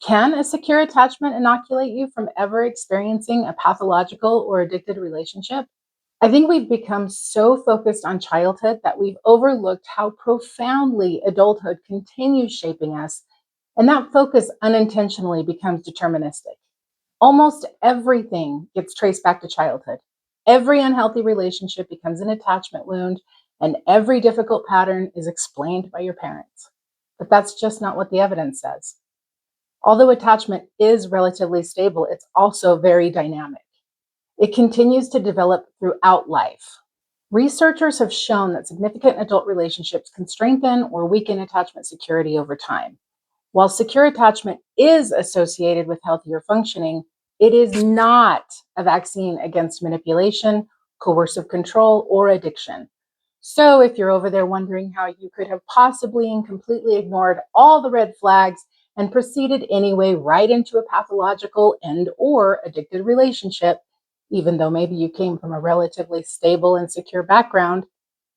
Can a secure attachment inoculate you from ever experiencing a pathological or addicted relationship? I think we've become so focused on childhood that we've overlooked how profoundly adulthood continues shaping us, and that focus unintentionally becomes deterministic. Almost everything gets traced back to childhood. Every unhealthy relationship becomes an attachment wound, and every difficult pattern is explained by your parents. But that's just not what the evidence says. Although attachment is relatively stable, it's also very dynamic. It continues to develop throughout life. Researchers have shown that significant adult relationships can strengthen or weaken attachment security over time. While secure attachment is associated with healthier functioning, it is not a vaccine against manipulation, coercive control, or addiction. So if you're over there wondering how you could have possibly and completely ignored all the red flags and proceeded anyway right into a pathological and or addicted relationship, even though maybe you came from a relatively stable and secure background,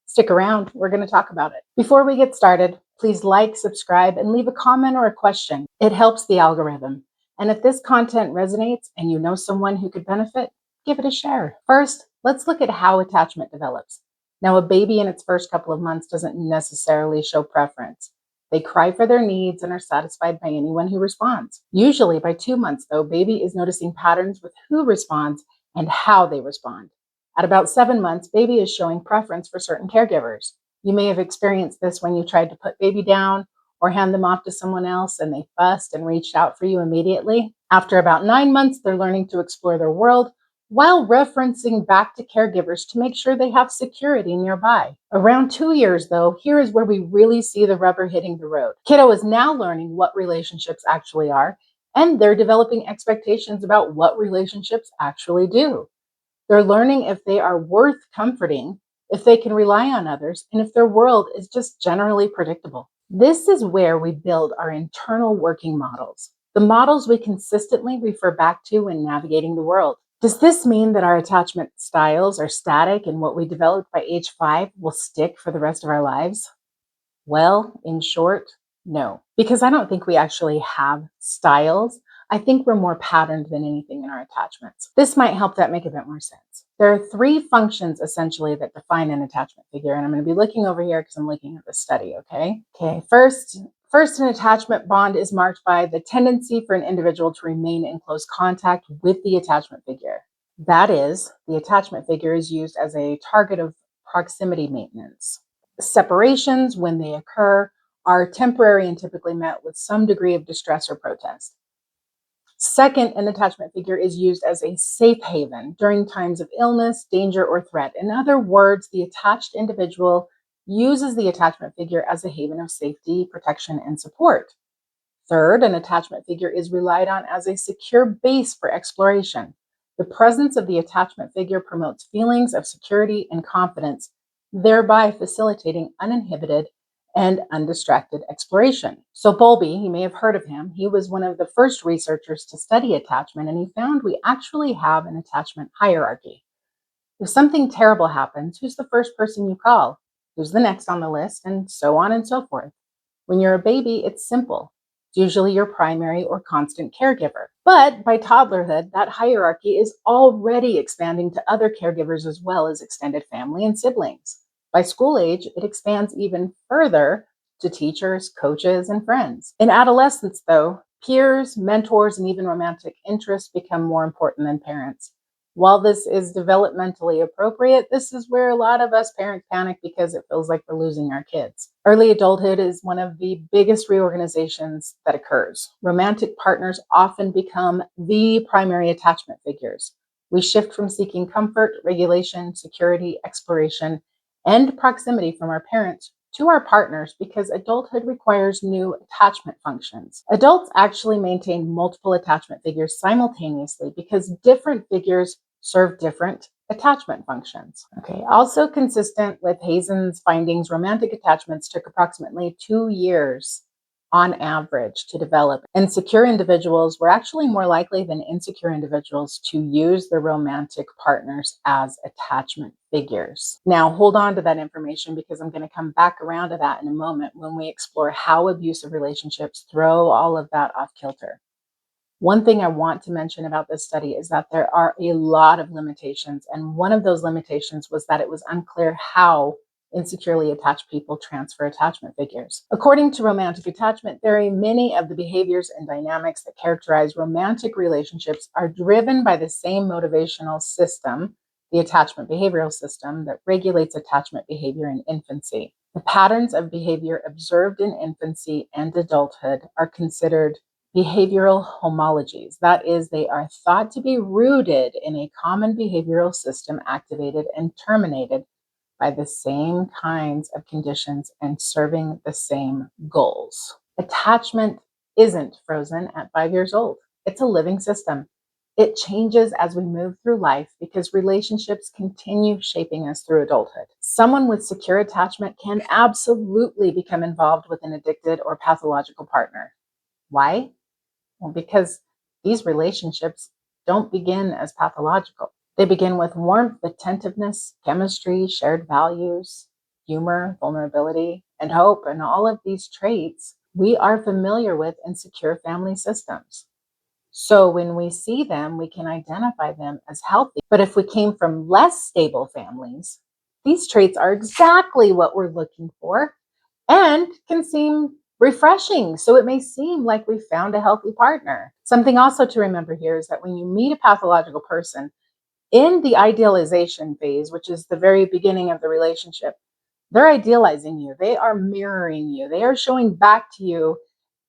stick around, we're going to talk about it. Before we get started, please like, subscribe, and leave a comment or a question. It helps the algorithm. And if this content resonates and you know someone who could benefit, give it a share. First, let's look at how attachment develops. Now, a baby in its first couple of months doesn't necessarily show preference. They cry for their needs and are satisfied by anyone who responds. Usually by 2 months, though, baby is noticing patterns with who responds and how they respond. At about 7 months, baby is showing preference for certain caregivers. You may have experienced this when you tried to put baby down or hand them off to someone else and they fussed and reached out for you immediately. After about 9 months, they're learning to explore their world while referencing back to caregivers to make sure they have security nearby. Around 2 years, though, here is where we really see the rubber hitting the road. Kiddo is now learning what relationships actually are, and they're developing expectations about what relationships actually do. They're learning if they are worth comforting, if they can rely on others, and if their world is just generally predictable. This is where we build our internal working models, the models we consistently refer back to when navigating the world. Does this mean that our attachment styles are static and what we developed by age 5 will stick for the rest of our lives? Well, in short, no, because I don't think we actually have styles. I think we're more patterned than anything in our attachments. This might help that make a bit more sense. There are 3 functions essentially that define an attachment figure, and I'm going to be looking over here because I'm looking at the study, okay? First, an attachment bond is marked by the tendency for an individual to remain in close contact with the attachment figure. That is, the attachment figure is used as a target of proximity maintenance. Separations, when they occur, are temporary and typically met with some degree of distress or protest. Second, an attachment figure is used as a safe haven during times of illness, danger, or threat. In other words, the attached individual uses the attachment figure as a haven of safety, protection, and support. Third, an attachment figure is relied on as a secure base for exploration. The presence of the attachment figure promotes feelings of security and confidence, thereby facilitating uninhibited and undistracted exploration. So Bowlby, you may have heard of him, he was one of the first researchers to study attachment, and he found we actually have an attachment hierarchy. If something terrible happens, who's the first person you call? Who's the next on the list? And so on and so forth. When you're a baby, it's simple. It's usually your primary or constant caregiver. But by toddlerhood, that hierarchy is already expanding to other caregivers as well as extended family and siblings. By school age, it expands even further to teachers, coaches, and friends. In adolescence, though, peers, mentors, and even romantic interests become more important than parents. While this is developmentally appropriate, this is where a lot of us parents panic because it feels like we're losing our kids. Early adulthood is one of the biggest reorganizations that occurs. Romantic partners often become the primary attachment figures. We shift from seeking comfort, regulation, security, exploration, and proximity from our parents to our partners because adulthood requires new attachment functions. Adults actually maintain multiple attachment figures simultaneously because different figures serve different attachment functions. Also consistent with Hazen's findings, romantic attachments took approximately 2 years on average to develop, and secure individuals were actually more likely than insecure individuals to use their romantic partners as attachment figures. Now, hold on to that information because I'm going to come back around to that in a moment when we explore how abusive relationships throw all of that off kilter. One thing I want to mention about this study is that there are a lot of limitations. And one of those limitations was that it was unclear how insecurely attached people transfer attachment figures. According to romantic attachment theory, many of the behaviors and dynamics that characterize romantic relationships are driven by the same motivational system, the attachment behavioral system, that regulates attachment behavior in infancy. The patterns of behavior observed in infancy and adulthood are considered behavioral homologies. That is, they are thought to be rooted in a common behavioral system activated and terminated by the same kinds of conditions and serving the same goals. Attachment isn't frozen at 5 years old. It's a living system. It changes as we move through life because relationships continue shaping us through adulthood. Someone with secure attachment can absolutely become involved with an addicted or pathological partner. Why? Well, because these relationships don't begin as pathological. They begin with warmth, attentiveness, chemistry, shared values, humor, vulnerability, and hope. And all of these traits we are familiar with in secure family systems. So when we see them, we can identify them as healthy. But if we came from less stable families, these traits are exactly what we're looking for and can seem refreshing. So it may seem like we found a healthy partner. Something also to remember here is that when you meet a pathological person in the idealization phase, which is the very beginning of the relationship, they're idealizing you. They are mirroring you. They are showing back to you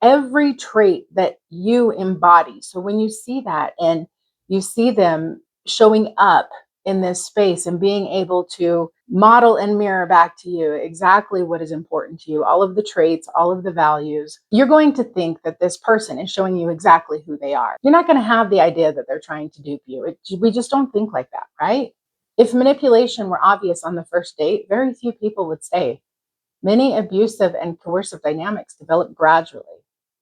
every trait that you embody. So when you see that and you see them showing up in this space and being able to model and mirror back to you exactly what is important to you, all of the traits, all of the values, you're going to think that this person is showing you exactly who they are. You're not going to have the idea that they're trying to dupe you. We just don't think like that, right? If manipulation were obvious on the first date, very few people would stay. Many abusive and coercive dynamics develop gradually.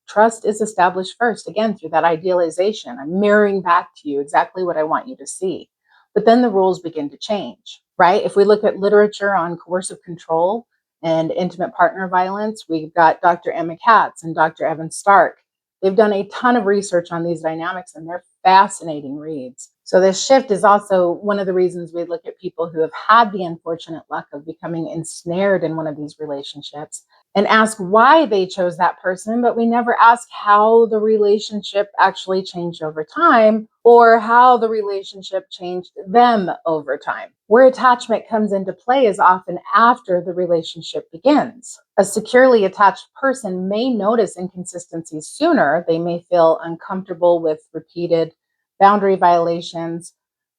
Trust is established first, again, through that idealization. I'm mirroring back to you exactly what I want you to see. But then the rules begin to change, right? If we look at literature on coercive control and intimate partner violence, we've got Dr. Emma Katz and Dr. Evan Stark. They've done a ton of research on these dynamics, and they're fascinating reads. So this shift is also one of the reasons we look at people who have had the unfortunate luck of becoming ensnared in one of these relationships and ask why they chose that person, but we never ask how the relationship actually changed over time or how the relationship changed them over time. Where attachment comes into play is often after the relationship begins. A securely attached person may notice inconsistencies sooner. They may feel uncomfortable with repeated boundary violations.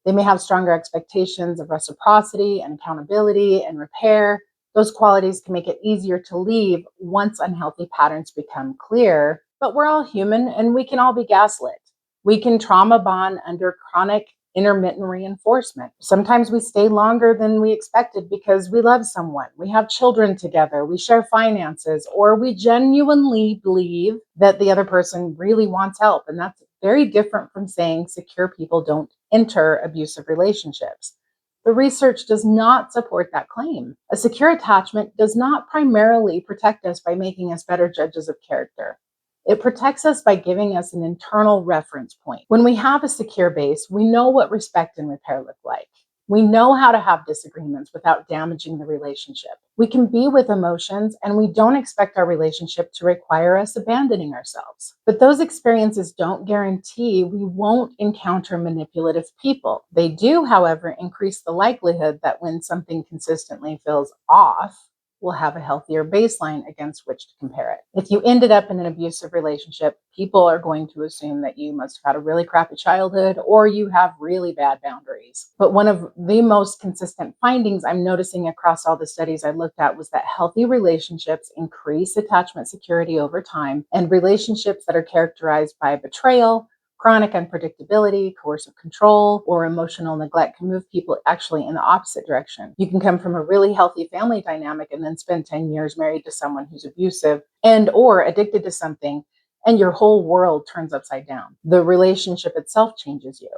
They may have stronger expectations of reciprocity and accountability and repair. Those qualities can make it easier to leave once unhealthy patterns become clear. But we're all human and we can all be gaslit. We can trauma bond under chronic intermittent reinforcement. Sometimes we stay longer than we expected because we love someone, we have children together, we share finances, or we genuinely believe that the other person really wants help. And that's very different from saying secure people don't enter abusive relationships. The research does not support that claim. A secure attachment does not primarily protect us by making us better judges of character. It protects us by giving us an internal reference point. When we have a secure base, we know what respect and repair look like. We know how to have disagreements without damaging the relationship. We can be with emotions, and we don't expect our relationship to require us abandoning ourselves. But those experiences don't guarantee we won't encounter manipulative people. They do, however, increase the likelihood that when something consistently feels off, we'll have a healthier baseline against which to compare it. If you ended up in an abusive relationship, people are going to assume that you must have had a really crappy childhood or you have really bad boundaries. But one of the most consistent findings I'm noticing across all the studies I looked at was that healthy relationships increase attachment security over time, and relationships that are characterized by betrayal, chronic unpredictability, coercive control, or emotional neglect can move people actually in the opposite direction. You can come from a really healthy family dynamic and then spend 10 years married to someone who's abusive and or addicted to something, and your whole world turns upside down. The relationship itself changes you.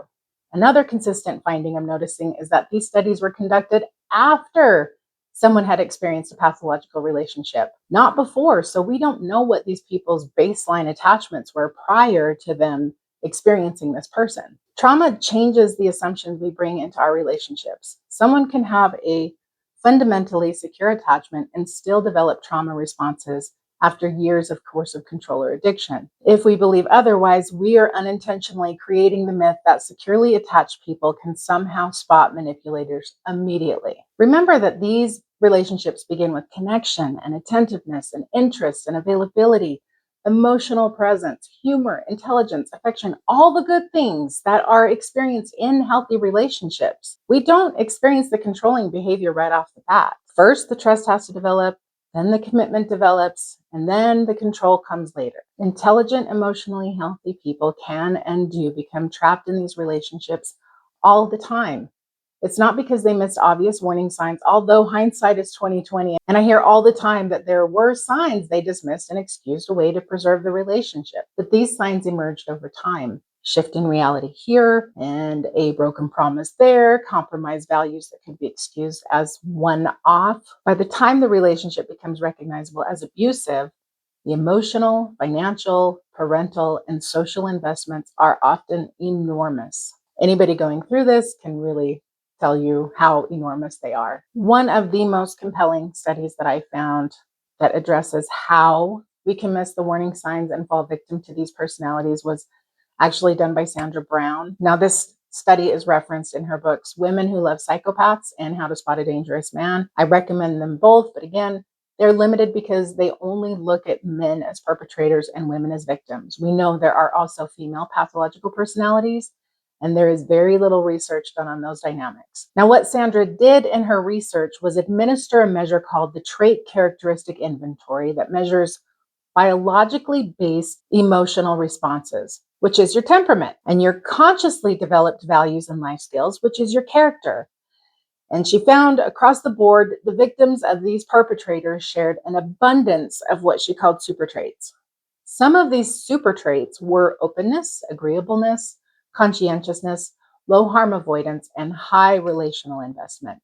Another consistent finding I'm noticing is that these studies were conducted after someone had experienced a pathological relationship, not before. So we don't know what these people's baseline attachments were prior to them experiencing this person. Trauma changes the assumptions we bring into our relationships. Someone can have a fundamentally secure attachment and still develop trauma responses after years of coercive control or addiction. If we believe otherwise, we are unintentionally creating the myth that securely attached people can somehow spot manipulators immediately. Remember that these relationships begin with connection and attentiveness and interest and availability, emotional presence, humor, intelligence, affection, all the good things that are experienced in healthy relationships. We don't experience the controlling behavior right off the bat. First, the trust has to develop, then the commitment develops, and then the control comes later. Intelligent, emotionally healthy people can and do become trapped in these relationships all the time. It's not because they missed obvious warning signs, although hindsight is 2020. And I hear all the time that there were signs they dismissed and excused away to preserve the relationship. But these signs emerged over time. Shift in reality here and a broken promise there, compromised values that could be excused as one-off. By the time the relationship becomes recognizable as abusive, the emotional, financial, parental, and social investments are often enormous. Anybody going through this can really tell you how enormous they are. One of the most compelling studies that I found that addresses how we can miss the warning signs and fall victim to these personalities was actually done by Sandra Brown. Now, this study is referenced in her books, Women Who Love Psychopaths and How to Spot a Dangerous Man. I recommend them both, but again, they're limited because they only look at men as perpetrators and women as victims. We know there are also female pathological personalities, and there is very little research done on those dynamics. Now, what Sandra did in her research was administer a measure called the Trait Characteristic Inventory that measures biologically based emotional responses, which is your temperament, and your consciously developed values and life skills, which is your character. And she found across the board, the victims of these perpetrators shared an abundance of what she called super traits. Some of these super traits were openness, agreeableness, conscientiousness, low harm avoidance, and high relational investment.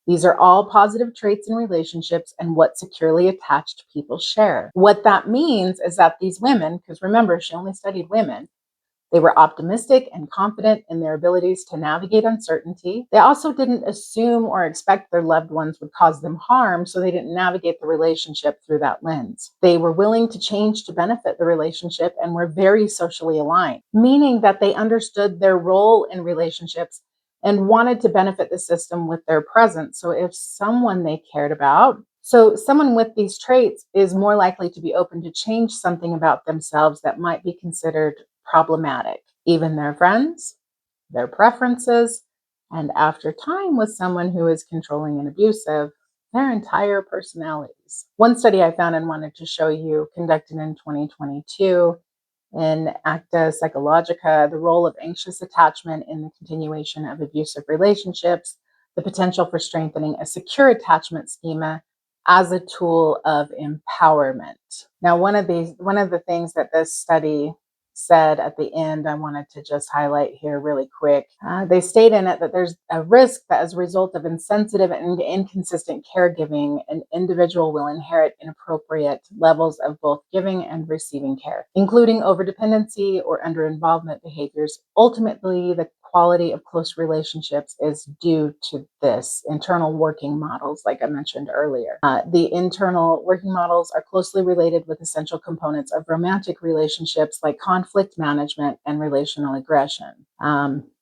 These are all positive traits in relationships and what securely attached people share. What that means is that these women, because remember, she only studied women, they were optimistic and confident in their abilities to navigate uncertainty. They also didn't assume or expect their loved ones would cause them harm, so they didn't navigate the relationship through that lens. They were willing to change to benefit the relationship and were very socially aligned, meaning that they understood their role in relationships and wanted to benefit the system with their presence. So if someone they cared about, someone with these traits is more likely to be open to change something about themselves that might be considered problematic, even their friends, their preferences, and after time with someone who is controlling and abusive, their entire personalities. One study I found and wanted to show you, conducted in 2022 in Acta Psychologica, the role of anxious attachment in the continuation of abusive relationships, the potential for strengthening a secure attachment schema as a tool of empowerment. Now, one of the things that this study said at the end, I wanted to just highlight here really quick. They state in it that there's a risk that as a result of insensitive and inconsistent caregiving, an individual will inherit inappropriate levels of both giving and receiving care, including overdependency or underinvolvement behaviors. Ultimately, the quality of close relationships is due to this internal working models, like I mentioned earlier. The internal working models are closely related with essential components of romantic relationships like conflict management and relational aggression.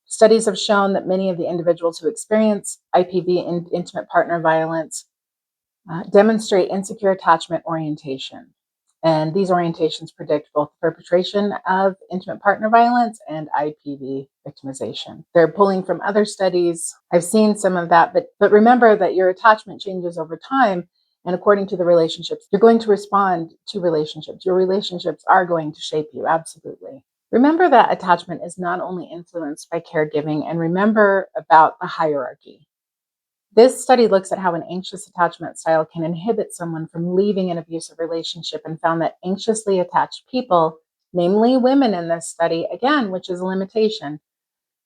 Studies have shown that many of the individuals who experience IPV, intimate partner violence, demonstrate insecure attachment orientation. And these orientations predict both the perpetration of intimate partner violence and IPV victimization. They're pulling from other studies. I've seen some of that, but remember that your attachment changes over time. And according to the relationships, you're going to respond to relationships. Your relationships are going to shape you, absolutely. Remember that attachment is not only influenced by caregiving, and remember about the hierarchy. This study looks at how an anxious attachment style can inhibit someone from leaving an abusive relationship and found that anxiously attached people, namely women in this study, again, which is a limitation,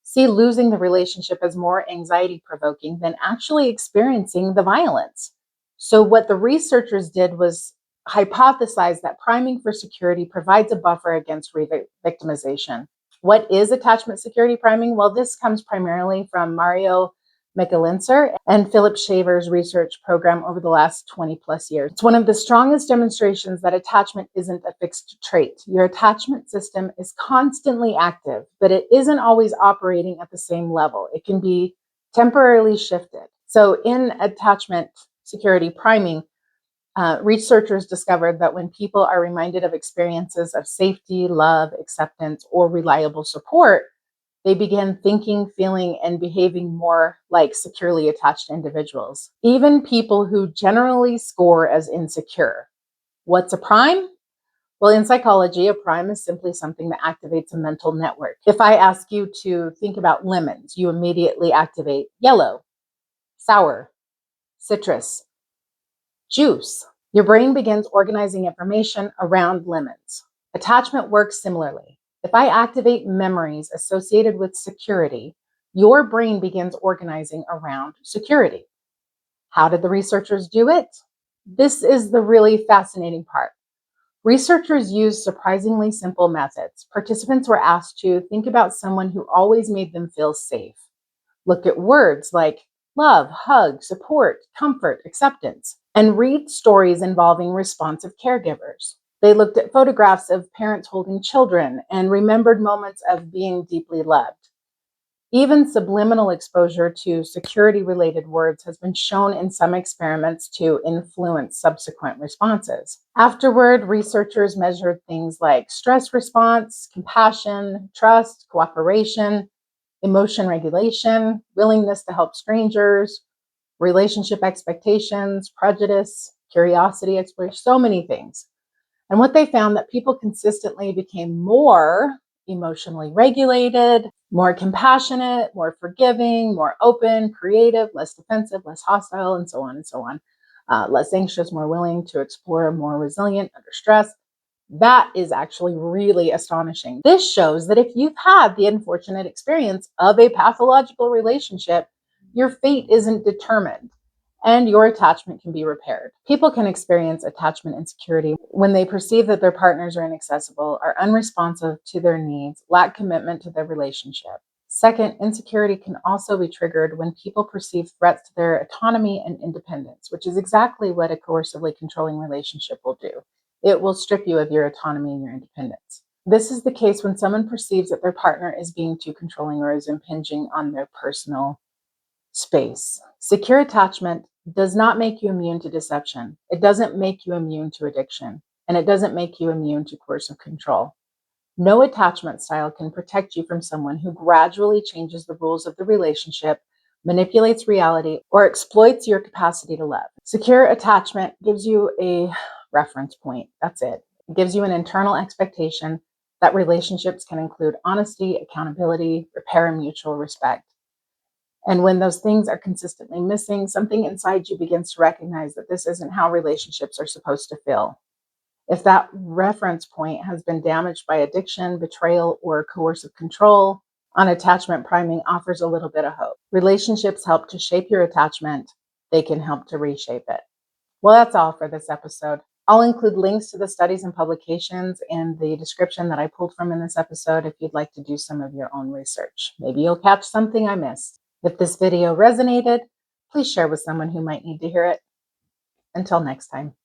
see losing the relationship as more anxiety provoking than actually experiencing the violence. So what the researchers did was hypothesize that priming for security provides a buffer against re-victimization. What is attachment security priming? Well, this comes primarily from Mario Mikulincer and Phillip Shaver's research program over the last 20 plus years. It's one of the strongest demonstrations that attachment isn't a fixed trait. Your attachment system is constantly active, but it isn't always operating at the same level. It can be temporarily shifted. So in attachment security priming, researchers discovered that when people are reminded of experiences of safety, love, acceptance, or reliable support, they begin thinking, feeling, and behaving more like securely attached individuals, even people who generally score as insecure. What's a prime? Well, in psychology, a prime is simply something that activates a mental network. If I ask you to think about lemons, you immediately activate yellow, sour, citrus, juice. Your brain begins organizing information around lemons. Attachment works similarly. If I activate memories associated with security, your brain begins organizing around security. How did the researchers do it? This is the really fascinating part. Researchers used surprisingly simple methods. Participants were asked to think about someone who always made them feel safe. Look at words like love, hug, support, comfort, acceptance, and read stories involving responsive caregivers. They looked at photographs of parents holding children and remembered moments of being deeply loved. Even subliminal exposure to security-related words has been shown in some experiments to influence subsequent responses. Afterward, researchers measured things like stress response, compassion, trust, cooperation, emotion regulation, willingness to help strangers, relationship expectations, prejudice, curiosity, exploration, so many things. And what they found that people consistently became more emotionally regulated, more compassionate, more forgiving, more open, creative, less defensive, less hostile, and so on and so on. Less anxious, more willing to explore, more resilient under stress. That is actually really astonishing. This shows that if you've had the unfortunate experience of a pathological relationship, your fate isn't determined and your attachment can be repaired. People can experience attachment insecurity when they perceive that their partners are inaccessible, are unresponsive to their needs, lack commitment to their relationship. Second, insecurity can also be triggered when people perceive threats to their autonomy and independence, which is exactly what a coercively controlling relationship will do. It will strip you of your autonomy and your independence. This is the case when someone perceives that their partner is being too controlling or is impinging on their personal space. Secure attachment does not make you immune to deception. It doesn't make you immune to addiction, and it doesn't make you immune to coercive control. No attachment style can protect you from someone who gradually changes the rules of the relationship, manipulates reality, or exploits your capacity to love. Secure attachment gives you a reference point. That's it. It gives you an internal expectation that relationships can include honesty, accountability, repair, and mutual respect. And when those things are consistently missing, something inside you begins to recognize that this isn't how relationships are supposed to feel. If that reference point has been damaged by addiction, betrayal, or coercive control, attachment priming offers a little bit of hope. Relationships help to shape your attachment. They can help to reshape it. Well, that's all for this episode. I'll include links to the studies and publications in the description that I pulled from in this episode if you'd like to do some of your own research. Maybe you'll catch something I missed. If this video resonated, please share with someone who might need to hear it. Until next time.